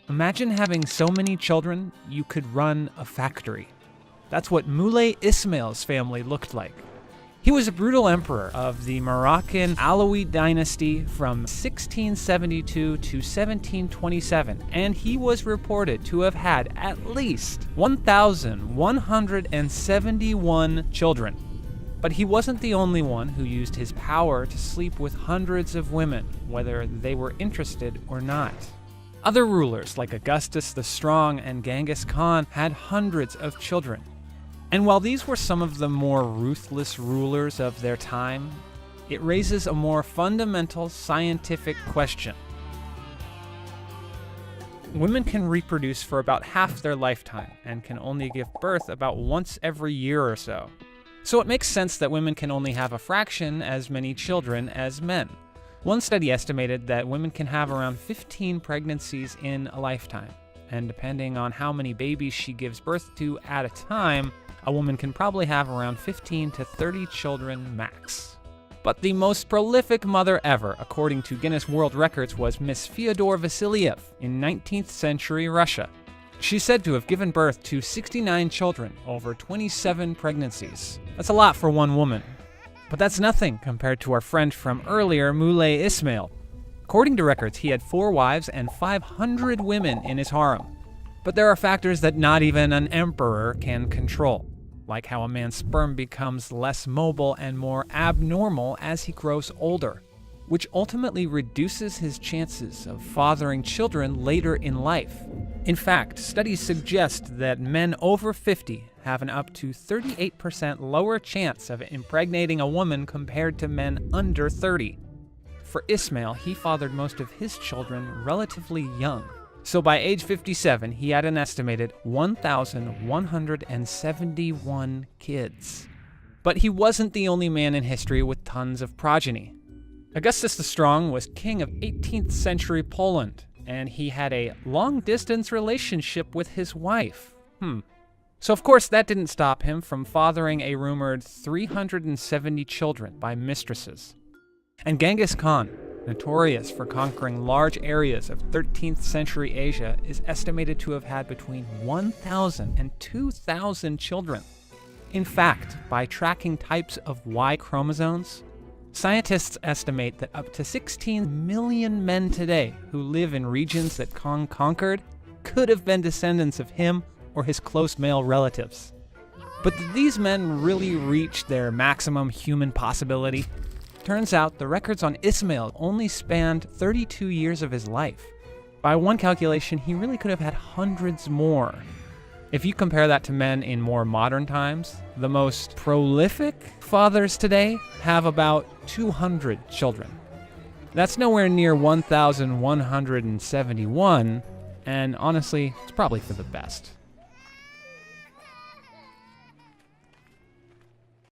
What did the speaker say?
Imagine having so many children, you could run a factory. That's what Moulay Ismail's family looked like. He was a brutal emperor of the Moroccan Alawite dynasty from 1672 to 1727, and he was reported to have had at least 1,171 children. But he wasn't the only one who used his power to sleep with hundreds of women, whether they were interested or not. Other rulers like Augustus the Strong and Genghis Khan had hundreds of children. And while these were some of the more ruthless rulers of their time, it raises a more fundamental scientific question. Women can reproduce for about half their lifetime and can only give birth about once every year or so. So it makes sense that women can only have a fraction as many children as men. One study estimated that women can have around 15 pregnancies in a lifetime, and depending on how many babies she gives birth to at a time, a woman can probably have around 15 to 30 children max. But the most prolific mother ever, according to Guinness World Records, was Miss Fyodor Vasilyev in 19th century Russia. She's said to have given birth to 69 children over 27 pregnancies. That's a lot for one woman. But that's nothing compared to our friend from earlier, Moulay Ismail. According to records, he had 4 wives and 500 women in his harem. But there are factors that not even an emperor can control, like how a man's sperm becomes less mobile and more abnormal as he grows older, which ultimately reduces his chances of fathering children later in life. In fact, studies suggest that men over 50 have an up to 38% lower chance of impregnating a woman compared to men under 30. For Ismail, he fathered most of his children relatively young. So by age 57, he had an estimated 1,171 kids. But he wasn't the only man in history with tons of progeny. Augustus the Strong was king of 18th century Poland, and he had a long-distance relationship with his wife. So of course that didn't stop him from fathering a rumored 370 children by mistresses. And Genghis Khan, notorious for conquering large areas of 13th century Asia, is estimated to have had between 1,000 and 2,000 children. In fact, by tracking types of Y chromosomes, scientists estimate that up to 16 million men today who live in regions that Khan conquered could have been descendants of him or his close male relatives. But did these men really reach their maximum human possibility? Turns out the records on Ismail only spanned 32 years of his life. By one calculation, he really could have had hundreds more. If you compare that to men in more modern times, the most prolific fathers today have about 200 children. That's nowhere near 1,171, and honestly, it's probably for the best.